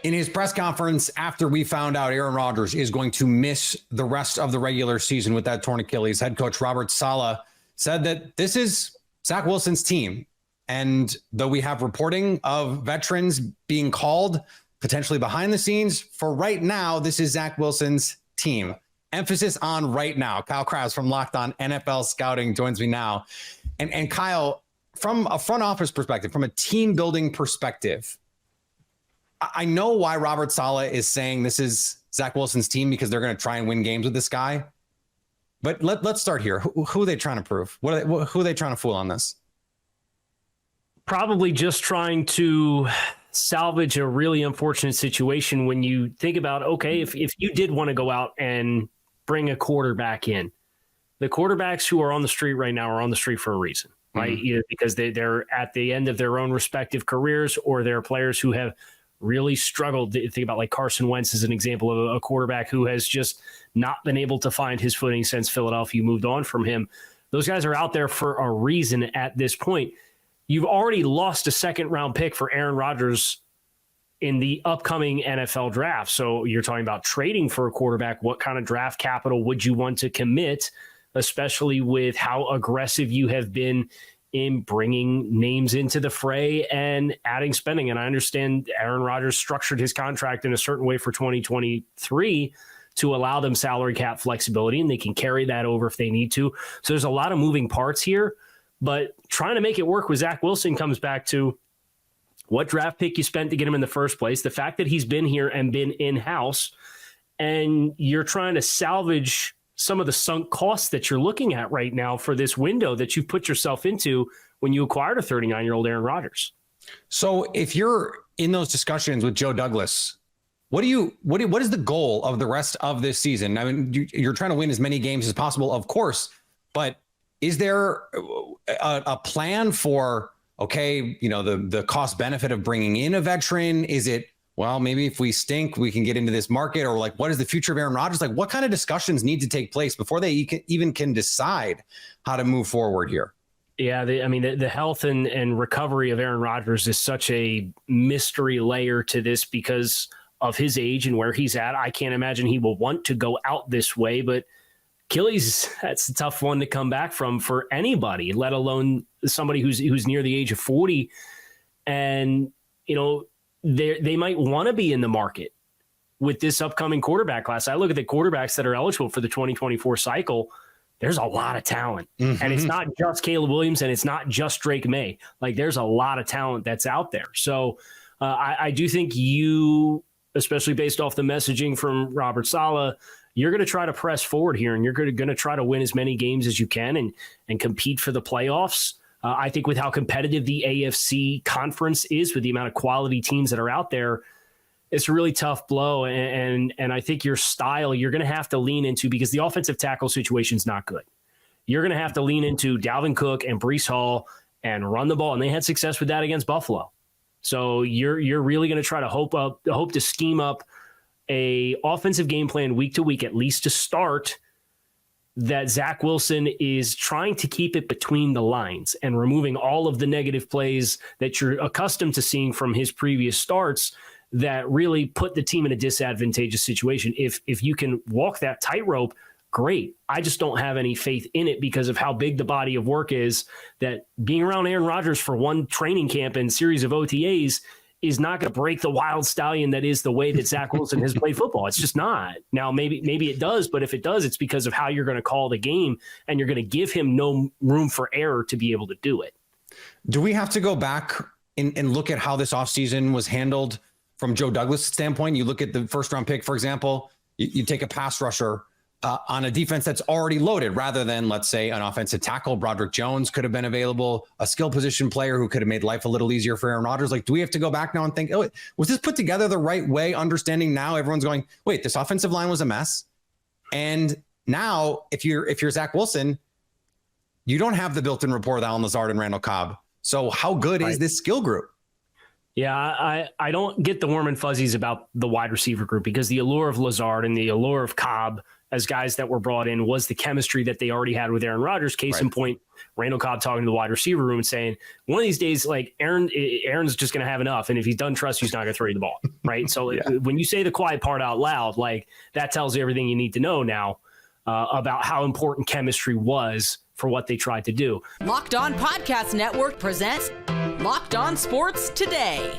In his press conference after we found out Aaron Rodgers is going to miss the rest of the regular season with that torn Achilles, head coach Robert Saleh said that this is Zach Wilson's team. And though we have reporting of veterans being called potentially behind the scenes, for right now, this is Zach Wilson's team. Emphasis on right now. Kyle Krabs from Locked On NFL Scouting joins me now. And Kyle, from a front office perspective, from a team building perspective, I know why Robert Saleh is saying this is Zach Wilson's team, because they're going to try and win games with this guy. But let's start here. Who are they trying to prove? Who are they trying to fool on this? Probably just trying to salvage a really unfortunate situation when you think about, okay, if you did want to go out and bring a quarterback in, the quarterbacks who are on the street right now are on the street for a reason, right? Either because they're at the end of their own respective careers, or they're players who have really struggled. Think about like Carson Wentz as an example of a quarterback who has just not been able to find his footing since Philadelphia moved on from him. Those guys are out there for a reason at this point. You've already lost a second-round pick for Aaron Rodgers in the upcoming NFL draft. So you're talking about trading for a quarterback. What kind of draft capital would you want to commit, especially with how aggressive you have been in bringing names into the fray and adding spending? And I understand Aaron Rodgers structured his contract in a certain way for 2023 to allow them salary cap flexibility, and they can carry that over if they need to. So there's a lot of moving parts here. But trying to make it work with Zach Wilson comes back to what draft pick you spent to get him in the first place, the fact that he's been here and been in-house, and you're trying to salvage some of the sunk costs that you're looking at right now for this window that you put yourself into when you acquired a 39-year-old Aaron Rodgers. So if you're in those discussions with Joe Douglas, what is the goal of the rest of this season? I mean, you're trying to win as many games as possible, of course, but is there a plan for, okay, the cost benefit of bringing in a veteran? Is it, well, maybe if we stink, we can get into this market? Or like, what is the future of Aaron Rodgers? Like, what kind of discussions need to take place before they even can decide how to move forward here? Yeah, the health and recovery of Aaron Rodgers is such a mystery layer to this because of his age and where he's at. I can't imagine he will want to go out this way, but Achilles, that's a tough one to come back from for anybody, let alone somebody who's near the age of 40. And, they might want to be in the market with this upcoming quarterback class. I look at the quarterbacks that are eligible for the 2024 cycle. There's a lot of talent. Mm-hmm. And it's not just Caleb Williams, and it's not just Drake May. Like, there's a lot of talent that's out there. So I do think you, especially based off the messaging from Robert Saleh, you're going to try to press forward here, and you're going to try to win as many games as you can and compete for the playoffs. I think with how competitive the AFC conference is, with the amount of quality teams that are out there, it's a really tough blow. And I think your style, you're going to have to lean into, because the offensive tackle situation is not good. You're going to have to lean into Dalvin Cook and Breece Hall and run the ball. And they had success with that against Buffalo. So you're really going to try to hope to scheme up a offensive game plan week to week, at least to start, that Zach Wilson is trying to keep it between the lines and removing all of the negative plays that you're accustomed to seeing from his previous starts that really put the team in a disadvantageous situation. If you can walk that tightrope, great. I just don't have any faith in it because of how big the body of work is, that being around Aaron Rodgers for one training camp and series of OTAs is not going to break the wild stallion that is the way that Zach Wilson has played football. It's just not. Now, maybe it does, but if it does, it's because of how you're going to call the game, and you're going to give him no room for error to be able to do it. Do we have to go back and look at how this offseason was handled from Joe Douglas' standpoint? You look at the first-round pick, for example, you take a pass rusher on a defense that's already loaded, rather than, let's say, an offensive tackle. Broderick Jones could have been available, a skill position player who could have made life a little easier for Aaron Rodgers. Like, do we have to go back now and think, oh, was this put together the right way? Understanding now everyone's going, wait, this offensive line was a mess. And now if you're Zach Wilson, you don't have the built-in rapport with Allen Lazard and Randall Cobb. So how good is this skill group? Yeah, I don't get the warm and fuzzies about the wide receiver group, because the allure of Lazard and the allure of Cobb as guys that were brought in was the chemistry that they already had with Aaron Rodgers. Case in point, Randall Cobb talking to the wide receiver room and saying, one of these days, like Aaron's just going to have enough. And if he doesn't trust you, he's not going to throw you the ball. Right. So when you say the quiet part out loud, like that tells you everything you need to know now about how important chemistry was for what they tried to do. Locked On Podcast Network presents Locked On Sports Today.